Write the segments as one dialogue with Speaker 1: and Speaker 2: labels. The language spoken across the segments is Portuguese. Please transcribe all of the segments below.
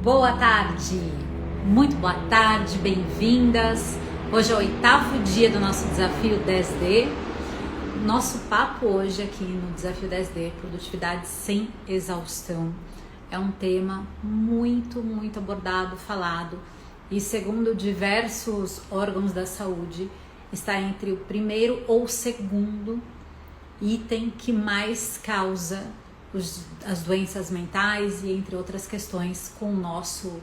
Speaker 1: Boa tarde, muito boa tarde, bem-vindas. Hoje é o 8º dia do nosso desafio 10D. Nosso papo hoje aqui no desafio 10D, produtividade sem exaustão, é um tema muito abordado, falado e segundo diversos órgãos da saúde, está entre o primeiro ou segundo item que mais causa as doenças mentais e entre outras questões com o nosso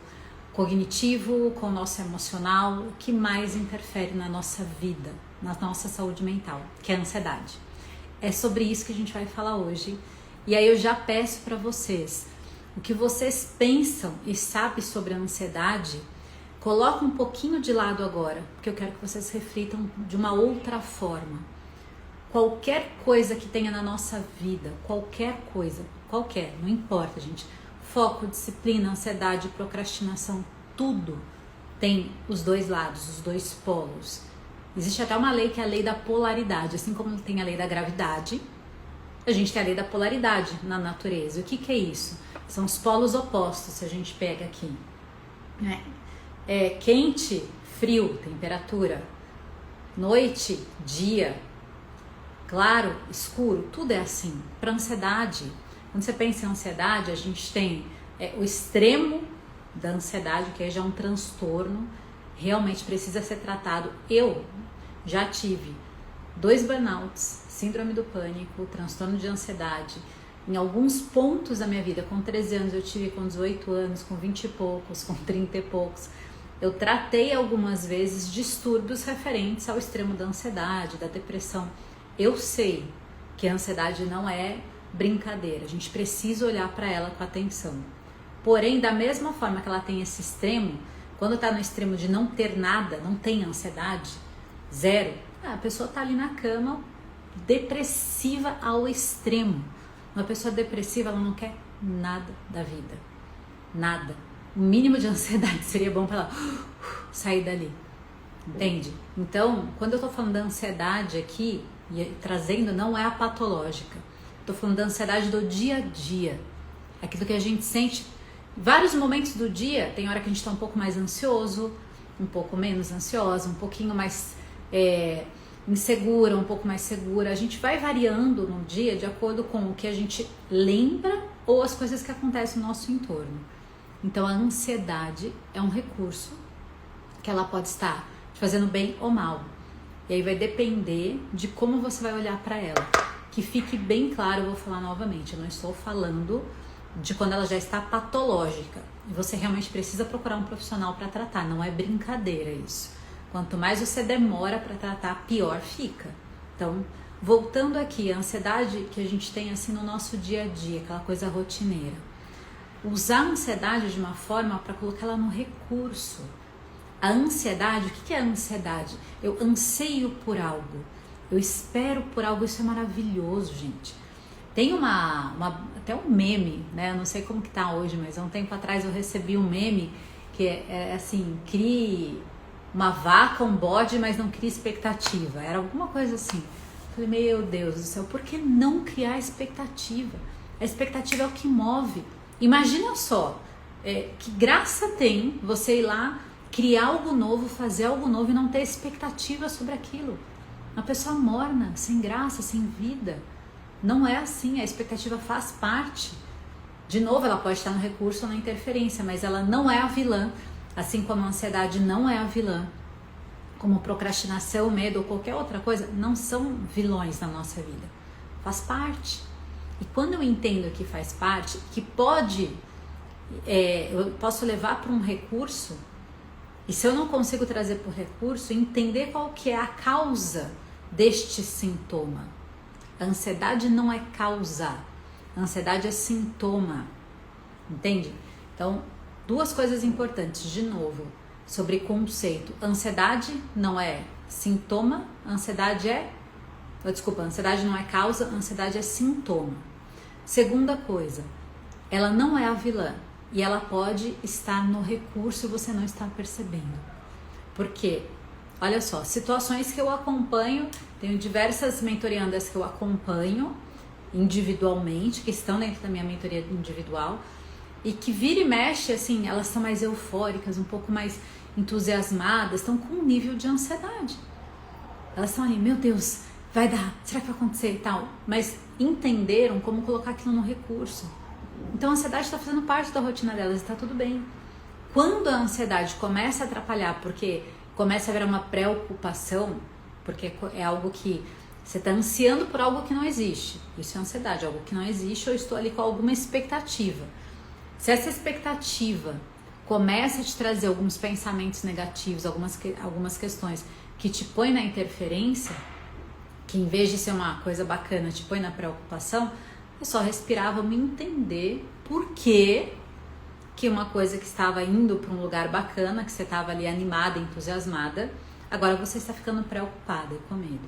Speaker 1: cognitivo, com o nosso emocional, o que mais interfere na nossa vida, na nossa saúde mental, que é a ansiedade. É sobre isso que a gente vai falar hoje. E aí eu já peço para vocês, o que vocês pensam e sabem sobre a ansiedade, coloca um pouquinho de lado agora, porque eu quero que vocês reflitam de uma outra forma. Qualquer coisa que tenha na nossa vida, qualquer coisa, não importa, gente. Foco, disciplina, ansiedade, procrastinação, tudo tem os dois lados, os dois polos. Existe até uma lei que é a lei da polaridade, assim como tem a lei da gravidade, a gente tem a lei da polaridade na natureza. O que é isso? São os polos opostos, se a gente pega aqui. Quente, frio, temperatura, noite, dia, claro, escuro, tudo é assim. Para ansiedade, quando você pensa em ansiedade, a gente tem o extremo da ansiedade, que aí já é um transtorno, realmente precisa ser tratado. Eu já tive 2 burnouts, síndrome do pânico, transtorno de ansiedade, em alguns pontos da minha vida. Com 13 anos eu tive, com 18 anos, com 20 e poucos, com 30 e poucos. Eu tratei algumas vezes distúrbios referentes ao extremo da ansiedade, da depressão. Eu sei que a ansiedade não é brincadeira, a gente precisa olhar para ela com atenção. Porém, da mesma forma que ela tem esse extremo, quando está no extremo de não ter nada, não tem ansiedade, zero, a pessoa está ali na cama, depressiva ao extremo. Uma pessoa depressiva, ela não quer nada da vida, nada. O mínimo de ansiedade seria bom para ela sair dali, entende? Então, quando eu estou falando da ansiedade aqui, e trazendo, não é a patológica. Estou falando da ansiedade do dia a dia. Aquilo que a gente sente em vários momentos do dia. Tem hora que a gente está um pouco mais ansioso, um pouco menos ansiosa, um pouquinho mais insegura, um pouco mais segura. A gente vai variando no dia de acordo com o que a gente lembra ou as coisas que acontecem no nosso entorno. Então a ansiedade é um recurso que ela pode estar te fazendo bem ou mal. E aí vai depender de como você vai olhar para ela. Que fique bem claro, eu vou falar novamente, eu não estou falando de quando ela já está patológica. E você realmente precisa procurar um profissional para tratar, não é brincadeira isso. Quanto mais você demora para tratar, pior fica. Então, voltando aqui, a ansiedade que a gente tem assim no nosso dia a dia, aquela coisa rotineira. Usar a ansiedade de uma forma para colocar ela no recurso. A ansiedade, o que é a ansiedade? Eu anseio por algo, eu espero por algo, isso é maravilhoso, gente. Tem até um meme, né? Eu não sei como que tá hoje, mas há um tempo atrás eu recebi um meme que é assim, crie uma vaca, um bode, mas não crie expectativa. Era alguma coisa assim. Falei, meu Deus do céu, por que não criar expectativa? A expectativa é o que move. Imagina só, que graça tem você ir lá, criar algo novo, fazer algo novo e não ter expectativa sobre aquilo. Uma pessoa morna, sem graça, sem vida. Não é assim, a expectativa faz parte. De novo, ela pode estar no recurso ou na interferência, mas ela não é a vilã. Assim como a ansiedade não é a vilã. Como procrastinação, medo ou qualquer outra coisa, não são vilões na nossa vida. Faz parte. E quando eu entendo que faz parte, que eu posso levar para um recurso. E se eu não consigo trazer por recurso, entender qual que é a causa deste sintoma. A ansiedade não é causa, a ansiedade é sintoma, entende? Então, 2 coisas importantes, de novo, sobre conceito. Ansiedade não é sintoma, ansiedade não é causa, ansiedade é sintoma. Segunda coisa, ela não é a vilã. E ela pode estar no recurso e você não está percebendo. Porque, olha só, situações que eu acompanho, tenho diversas mentoriandas que eu acompanho individualmente, que estão dentro da minha mentoria individual, e que vira e mexe, assim, elas estão mais eufóricas, um pouco mais entusiasmadas, estão com um nível de ansiedade. Elas estão ali, meu Deus, vai dar, será que vai acontecer e tal? Mas entenderam como colocar aquilo no recurso. Então a ansiedade está fazendo parte da rotina delas e está tudo bem. Quando a ansiedade começa a atrapalhar, porque começa a haver uma preocupação, porque é algo que você está ansiando por algo que não existe. Isso é ansiedade, algo que não existe, eu estou ali com alguma expectativa. Se essa expectativa começa a te trazer alguns pensamentos negativos, algumas questões que te põem na interferência, que em vez de ser uma coisa bacana, te põe na preocupação, é só respirar, vamos entender por que uma coisa que estava indo para um lugar bacana, que você estava ali animada, entusiasmada, agora você está ficando preocupada e com medo.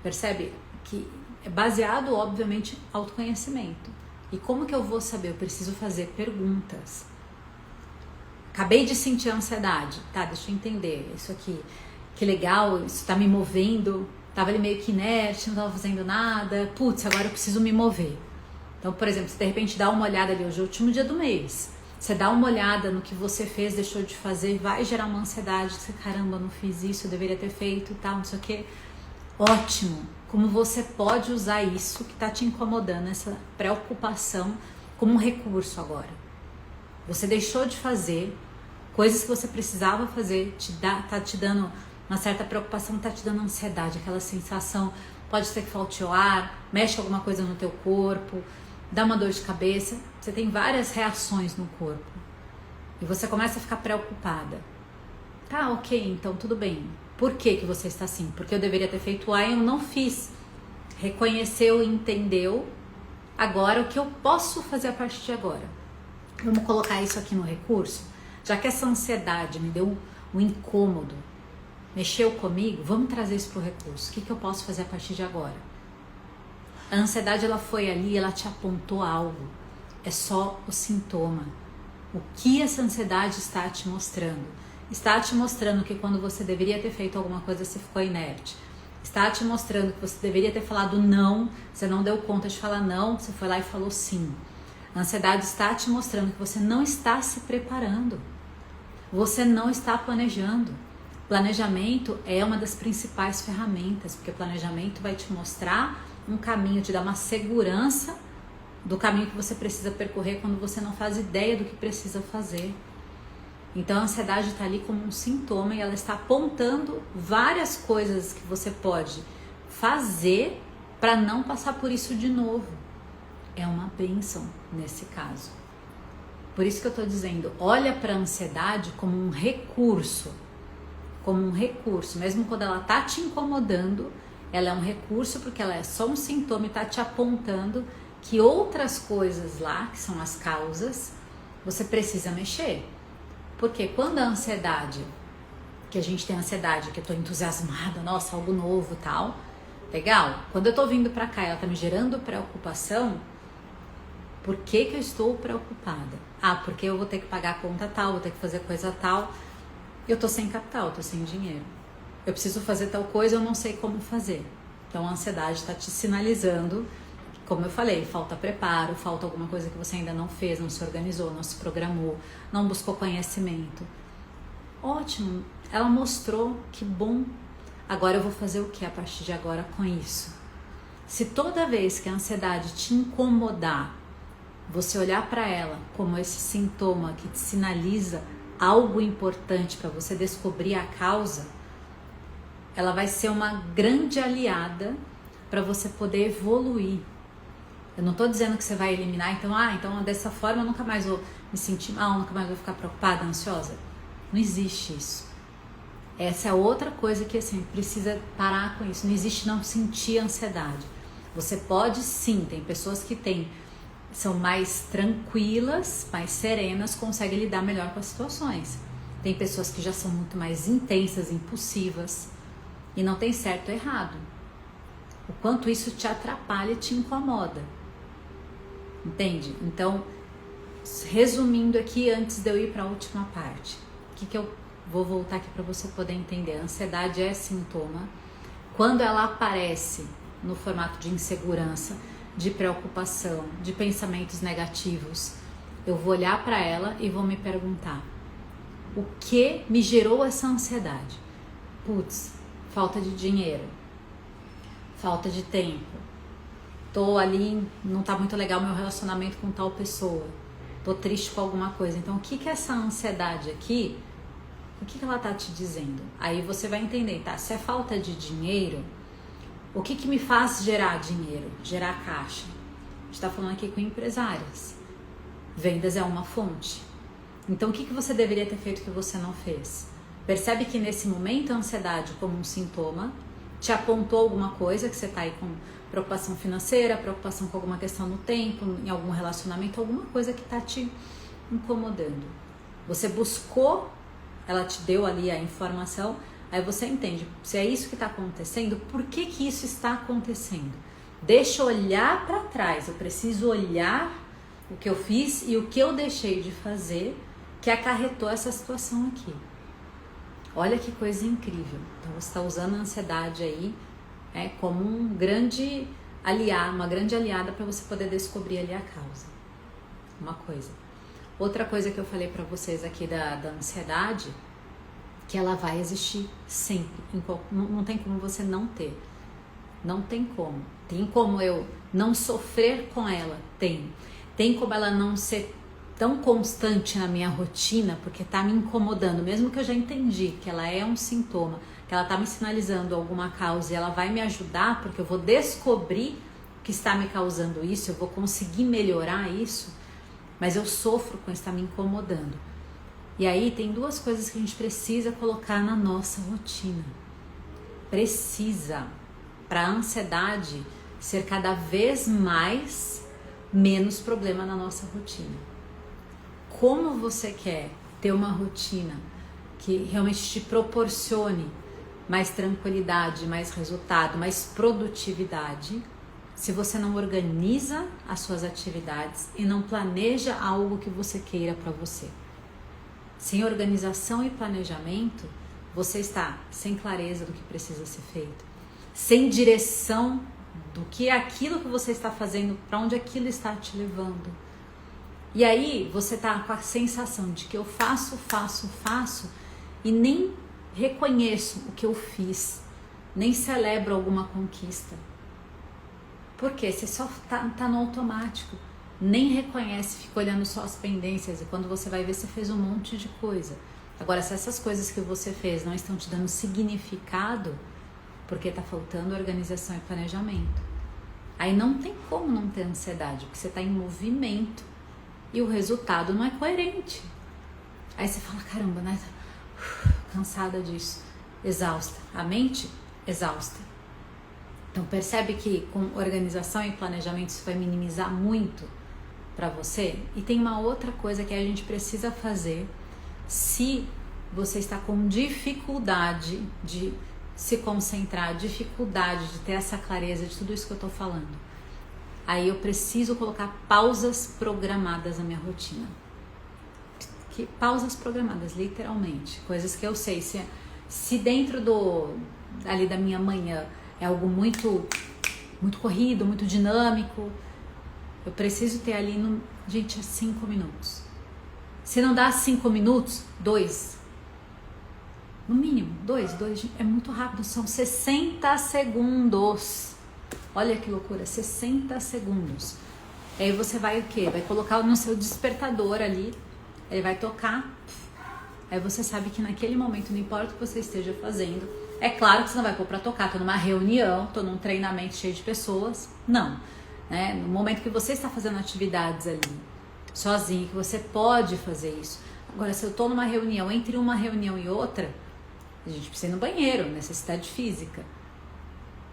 Speaker 1: Percebe que é baseado, obviamente, em autoconhecimento. E como que eu vou saber? Eu preciso fazer perguntas. Acabei de sentir ansiedade. Tá, deixa eu entender. Isso aqui, que legal, isso tá me movendo. Tava ali meio que inerte, não tava fazendo nada. Putz, agora eu preciso me mover. Então, por exemplo, você de repente dá uma olhada ali, hoje é o último dia do mês. Você dá uma olhada no que você fez, deixou de fazer, vai gerar uma ansiedade. Você, caramba, não fiz isso, eu deveria ter feito e tal, não sei o quê. Ótimo! Como você pode usar isso que está te incomodando, essa preocupação, como um recurso agora. Você deixou de fazer coisas que você precisava fazer, tá te dando uma certa preocupação, tá te dando ansiedade, aquela sensação, pode ser que falte o ar, mexe alguma coisa no teu corpo, dá uma dor de cabeça, você tem várias reações no corpo. E você começa a ficar preocupada. Tá, ok, então tudo bem. Por que você está assim? Porque eu deveria ter feito A e eu não fiz. Reconheceu e entendeu. Agora, o que eu posso fazer a partir de agora? Vamos colocar isso aqui no recurso? Já que essa ansiedade me deu um incômodo, mexeu comigo, vamos trazer isso para o recurso. O que eu posso fazer a partir de agora? A ansiedade, ela foi ali, ela te apontou algo. É só o sintoma. O que essa ansiedade está te mostrando? Está te mostrando que quando você deveria ter feito alguma coisa, você ficou inerte. Está te mostrando que você deveria ter falado não, você não deu conta de falar não, você foi lá e falou sim. A ansiedade está te mostrando que você não está se preparando. Você não está planejando. Planejamento é uma das principais ferramentas, porque planejamento vai te mostrar um caminho, te dar uma segurança do caminho que você precisa percorrer quando você não faz ideia do que precisa fazer. Então a ansiedade está ali como um sintoma e ela está apontando várias coisas que você pode fazer para não passar por isso de novo. É uma bênção nesse caso. Por isso que eu estou dizendo, olha para a ansiedade como um recurso. Como um recurso, mesmo quando ela está te incomodando, ela é um recurso porque ela é só um sintoma e está te apontando que outras coisas lá, que são as causas, você precisa mexer. Porque quando a ansiedade, que a gente tem ansiedade, que eu tô entusiasmada, nossa, algo novo e tal, legal. Quando eu tô vindo pra cá e ela tá me gerando preocupação, por que eu estou preocupada? Ah, porque eu vou ter que pagar a conta tal, vou ter que fazer coisa tal. Eu tô sem capital, eu tô sem dinheiro. Eu preciso fazer tal coisa, eu não sei como fazer. Então a ansiedade tá te sinalizando, como eu falei, falta preparo, falta alguma coisa que você ainda não fez, não se organizou, não se programou, não buscou conhecimento. Ótimo, ela mostrou, que bom. Agora eu vou fazer o que a partir de agora com isso? Se toda vez que a ansiedade te incomodar, você olhar para ela como esse sintoma que te sinaliza algo importante para você descobrir a causa, ela vai ser uma grande aliada para você poder evoluir. Eu não estou dizendo que você vai eliminar, então dessa forma eu nunca mais vou me sentir mal, nunca mais vou ficar preocupada, ansiosa. Não existe isso. Essa é outra coisa que assim, precisa parar com isso. Não existe não sentir ansiedade. Você pode sim, tem pessoas que são mais tranquilas, mais serenas, conseguem lidar melhor com as situações. Tem pessoas que já são muito mais intensas, impulsivas, e não tem certo ou errado. O quanto isso te atrapalha e te incomoda. Entende? Então, resumindo aqui, antes de eu ir para a última parte, o que eu vou voltar aqui para você poder entender. A ansiedade é sintoma. Quando ela aparece no formato de insegurança, de preocupação, de pensamentos negativos, eu vou olhar para ela e vou me perguntar: o que me gerou essa ansiedade? Putz, falta de dinheiro, falta de tempo, tô ali, não tá muito legal meu relacionamento com tal pessoa, tô triste com alguma coisa. Então, o que que essa ansiedade aqui, o que que ela tá te dizendo? Aí você vai entender, tá? Se é falta de dinheiro, o que que me faz gerar dinheiro, gerar caixa? A gente tá falando aqui com empresárias. Vendas é uma fonte. Então, o que que você deveria ter feito que você não fez? Percebe que nesse momento a ansiedade como um sintoma te apontou alguma coisa, que você tá aí com preocupação financeira, preocupação com alguma questão no tempo, em algum relacionamento, alguma coisa que tá te incomodando. Você buscou, ela te deu ali a informação, aí você entende, se é isso que está acontecendo, por que que isso está acontecendo? Deixa eu olhar para trás, eu preciso olhar o que eu fiz e o que eu deixei de fazer que acarretou essa situação aqui. Olha que coisa incrível. Então você está usando a ansiedade aí como um grande aliado, uma grande aliada para você poder descobrir ali a causa. Uma coisa. Outra coisa que eu falei para vocês aqui da ansiedade, que ela vai existir sempre. Não tem como você não ter. Não tem como. Tem como eu não sofrer com ela? Tem. Tem como ela não ser tão constante na minha rotina, porque tá me incomodando, mesmo que eu já entendi que ela é um sintoma, que ela tá me sinalizando alguma causa e ela vai me ajudar, porque eu vou descobrir o que está me causando isso, eu vou conseguir melhorar isso, mas eu sofro com isso, tá me incomodando. E aí tem duas coisas que a gente precisa colocar na nossa rotina. Precisa, para a ansiedade ser cada vez menos problema na nossa rotina. Como você quer ter uma rotina que realmente te proporcione mais tranquilidade, mais resultado, mais produtividade, se você não organiza as suas atividades e não planeja algo que você queira para você? Sem organização e planejamento, você está sem clareza do que precisa ser feito, sem direção do que é aquilo que você está fazendo, para onde aquilo está te levando. E aí você tá com a sensação de que eu faço e nem reconheço o que eu fiz, nem celebro alguma conquista. Por quê? Você só tá no automático, nem reconhece, fica olhando só as pendências e quando você vai ver, você fez um monte de coisa. Agora, se essas coisas que você fez não estão te dando significado, porque tá faltando organização e planejamento. Aí não tem como não ter ansiedade, porque você tá em movimento. E o resultado não é coerente. Aí você fala, caramba, né? Cansada disso. Exausta. A mente, exausta. Então percebe que com organização e planejamento isso vai minimizar muito para você. E tem uma outra coisa que a gente precisa fazer se você está com dificuldade de se concentrar, dificuldade de ter essa clareza de tudo isso que eu tô falando. Aí eu preciso colocar pausas programadas na minha rotina. Pausas programadas, literalmente. Coisas que eu sei. Se dentro ali da minha manhã é algo muito corrido, muito dinâmico, eu preciso ter ali, gente, 5 minutos. Se não dá 5 minutos, 2. No mínimo, 2 é muito rápido, são 60 segundos. Olha que loucura, 60 segundos. Aí você vai o quê? Vai colocar no seu despertador ali, ele vai tocar. Aí você sabe que naquele momento, não importa o que você esteja fazendo, é claro que você não vai pôr pra tocar, tô numa reunião, tô num treinamento cheio de pessoas, não. Né? No momento que você está fazendo atividades ali, sozinho, que você pode fazer isso. Agora, se eu tô numa reunião, entre uma reunião e outra, a gente precisa ir no banheiro, necessidade física.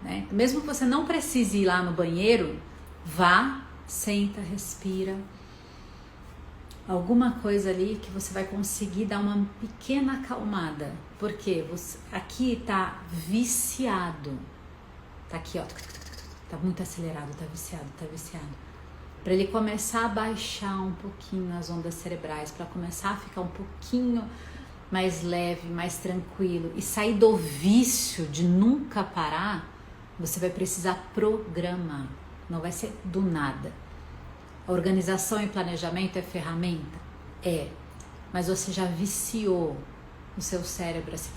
Speaker 1: Né? Mesmo que você não precise ir lá no banheiro, vá, senta, respira. Alguma coisa ali que você vai conseguir dar uma pequena acalmada. Porque aqui tá viciado. Tá aqui, ó. Tá muito acelerado, tá viciado. Para ele começar a baixar um pouquinho as ondas cerebrais, para começar a ficar um pouquinho mais leve, mais tranquilo e sair do vício de nunca parar, você vai precisar programar. Não vai ser do nada. A organização e planejamento é ferramenta? É. Mas você já viciou o seu cérebro assim,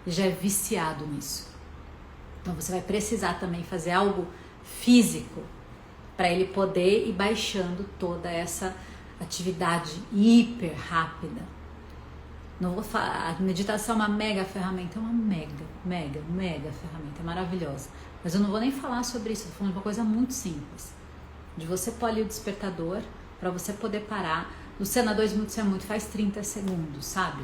Speaker 1: e já é viciado nisso. Então você vai precisar também fazer algo físico para ele poder ir baixando toda essa atividade hiper rápida. Não vou falar, a meditação é uma mega ferramenta, é uma mega ferramenta, é maravilhosa. Mas eu não vou nem falar sobre isso, eu tô falando de uma coisa muito simples. De você pôr ali o despertador para você poder parar. Luciana, 2 minutos é muito, faz 30 segundos, sabe?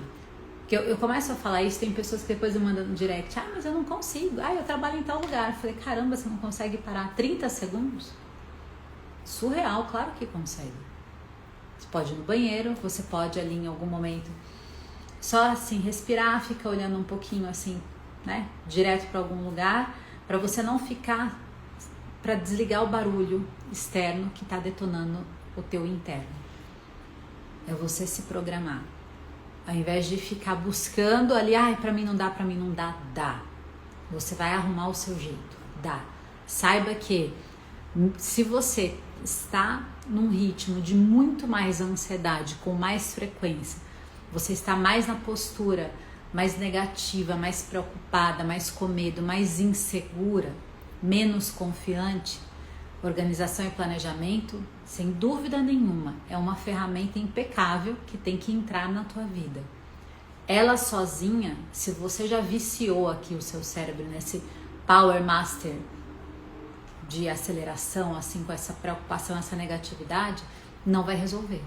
Speaker 1: Que eu começo a falar isso, tem pessoas que depois me mandam no direct, mas eu não consigo, eu trabalho em tal lugar. Eu falei, caramba, você não consegue parar 30 segundos? Surreal, claro que consegue. Você pode ir no banheiro, você pode ali em algum momento só assim respirar, ficar olhando um pouquinho assim, né, direto para algum lugar, para você não ficar, para desligar o barulho externo que está detonando o teu interno. É você se programar. Ao invés de ficar buscando ali, pra mim não dá, dá. Você vai arrumar o seu jeito, dá. Saiba que se você está num ritmo de muito mais ansiedade, com mais frequência, você está mais na postura, mais negativa, mais preocupada, mais com medo, mais insegura, menos confiante, organização e planejamento, sem dúvida nenhuma, é uma ferramenta impecável que tem que entrar na tua vida. Ela sozinha, se você já viciou aqui o seu cérebro nesse Power Master de aceleração, assim, com essa preocupação, essa negatividade, não vai resolver.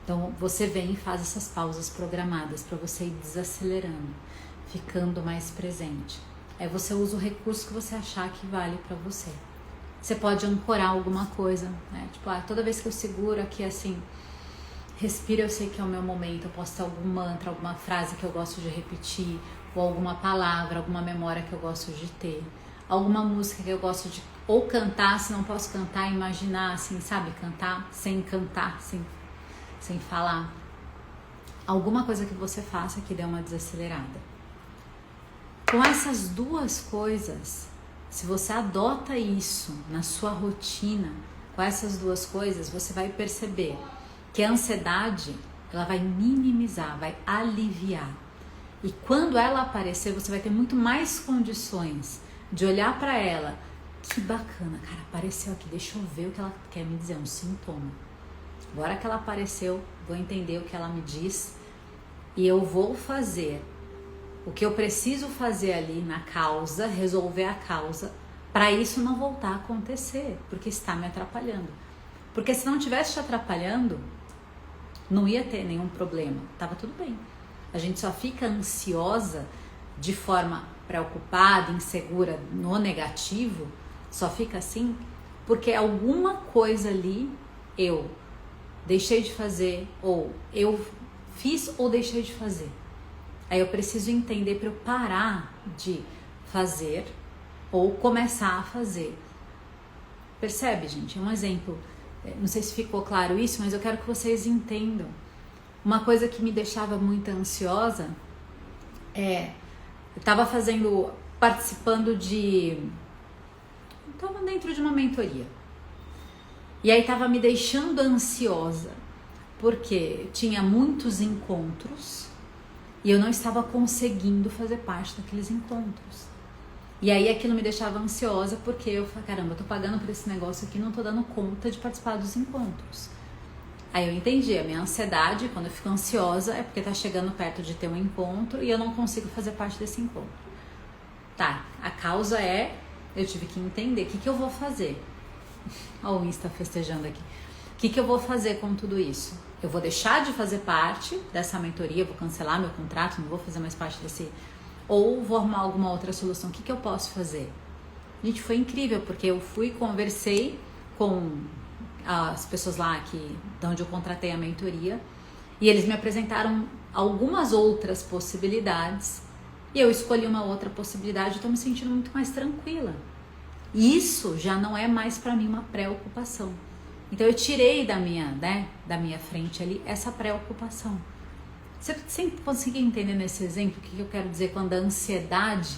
Speaker 1: Então você vem e faz essas pausas programadas para você ir desacelerando, ficando mais presente. Aí você usa o recurso que você achar que vale para você. Você pode ancorar alguma coisa, né? Tipo, toda vez que eu seguro aqui assim, respiro, eu sei que é o meu momento. Eu posso ter algum mantra, alguma frase que eu gosto de repetir, ou alguma palavra, alguma memória que eu gosto de ter, alguma música que eu gosto de ou cantar, se não posso cantar, imaginar assim, sabe? Cantar, sem falar. Alguma coisa que você faça que dê uma desacelerada. Com essas duas coisas, se você adota isso na sua rotina, com essas duas coisas, você vai perceber que a ansiedade, ela vai minimizar, vai aliviar. E quando ela aparecer, você vai ter muito mais condições de olhar para ela. Que bacana, cara, apareceu aqui, deixa eu ver o que ela quer me dizer, um sintoma. Agora que ela apareceu, vou entender o que ela me diz e eu vou fazer o que eu preciso fazer ali na causa, resolver a causa, para isso não voltar a acontecer, porque está me atrapalhando. Porque se não estivesse te atrapalhando, não ia ter nenhum problema, tava tudo bem. A gente só fica ansiosa de forma preocupada, insegura, no negativo, só fica assim porque alguma coisa ali eu deixei de fazer, ou eu fiz ou deixei de fazer. Aí eu preciso entender para eu parar de fazer ou começar a fazer. Percebe, gente? É um exemplo. Não sei se ficou claro isso, mas eu quero que vocês entendam. Uma coisa que me deixava muito ansiosa eu estava participando estava dentro de uma mentoria. E aí estava me deixando ansiosa, porque tinha muitos encontros e eu não estava conseguindo fazer parte daqueles encontros. E aí aquilo me deixava ansiosa, porque eu falei, caramba, eu tô pagando por esse negócio aqui e não tô dando conta de participar dos encontros. Aí eu entendi, a minha ansiedade, quando eu fico ansiosa, é porque tá chegando perto de ter um encontro e eu não consigo fazer parte desse encontro. Tá, a causa eu tive que entender, o que eu vou fazer? Olha o Insta festejando aqui. O que eu vou fazer com tudo isso? Eu vou deixar de fazer parte dessa mentoria, vou cancelar meu contrato, não vou fazer mais parte desse... Ou vou arrumar alguma outra solução? O que eu posso fazer? Gente, foi incrível, porque eu conversei com as pessoas lá de onde eu contratei a mentoria, e eles me apresentaram algumas outras possibilidades, e eu escolhi uma outra possibilidade, eu tô me sentindo muito mais tranquila. Isso já não é mais para mim uma preocupação. Então eu tirei da minha frente ali essa preocupação. Você conseguir entender nesse exemplo o que eu quero dizer quando a ansiedade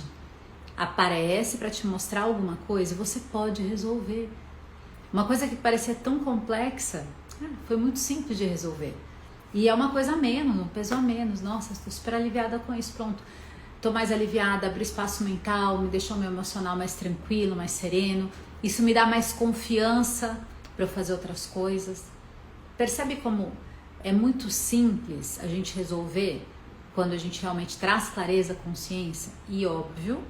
Speaker 1: aparece para te mostrar alguma coisa, você pode resolver. Uma coisa que parecia tão complexa, foi muito simples de resolver. E é uma coisa a menos, um peso a menos. Nossa, estou super aliviada com isso, pronto. Estou mais aliviada, abri espaço mental, me deixou meu emocional mais tranquilo, mais sereno. Isso me dá mais confiança para eu fazer outras coisas. Percebe como é muito simples a gente resolver quando a gente realmente traz clareza, consciência? E óbvio,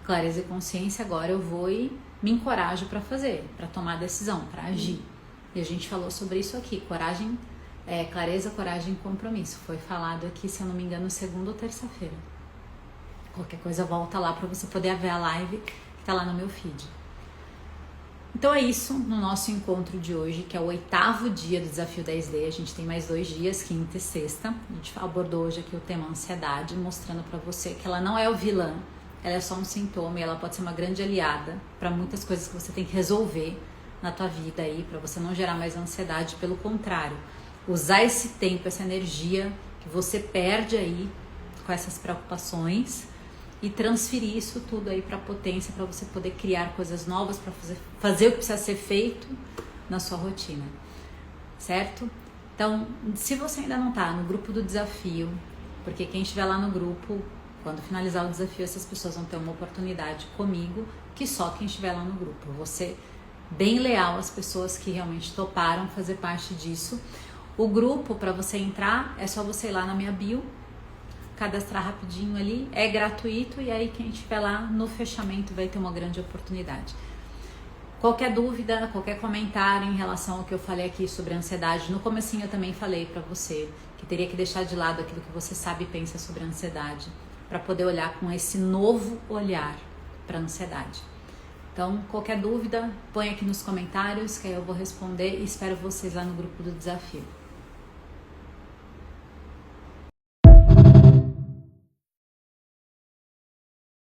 Speaker 1: clareza e consciência agora eu vou e me encorajo para fazer, para tomar decisão, para agir. E a gente falou sobre isso aqui, coragem, clareza, coragem e compromisso. Foi falado aqui, se eu não me engano, segunda ou terça-feira. Qualquer coisa volta lá para você poder ver a live que tá lá no meu feed. Então é isso no nosso encontro de hoje, que é o 8º dia do Desafio 10D. A gente tem mais 2 dias, quinta e sexta. A gente abordou hoje aqui o tema ansiedade, mostrando para você que ela não é o vilã, ela é só um sintoma e ela pode ser uma grande aliada para muitas coisas que você tem que resolver na tua vida aí, para você não gerar mais ansiedade. Pelo contrário, usar esse tempo, essa energia que você perde aí com essas preocupações e transferir isso tudo aí para a potência, para você poder criar coisas novas, para fazer o que precisa ser feito na sua rotina, certo? Então, se você ainda não está no grupo do desafio, porque quem estiver lá no grupo, quando finalizar o desafio, essas pessoas vão ter uma oportunidade comigo, que só quem estiver lá no grupo. Eu vou ser bem leal às pessoas que realmente toparam fazer parte disso. O grupo, para você entrar, é só você ir lá na minha bio, cadastrar rapidinho ali, é gratuito, e aí quem estiver lá no fechamento vai ter uma grande oportunidade. Qualquer dúvida, qualquer comentário em relação ao que eu falei aqui sobre ansiedade, no comecinho eu também falei para você que teria que deixar de lado aquilo que você sabe e pensa sobre ansiedade, para poder olhar com esse novo olhar para a ansiedade. Então, qualquer dúvida, põe aqui nos comentários que aí eu vou responder e espero vocês lá no grupo do desafio.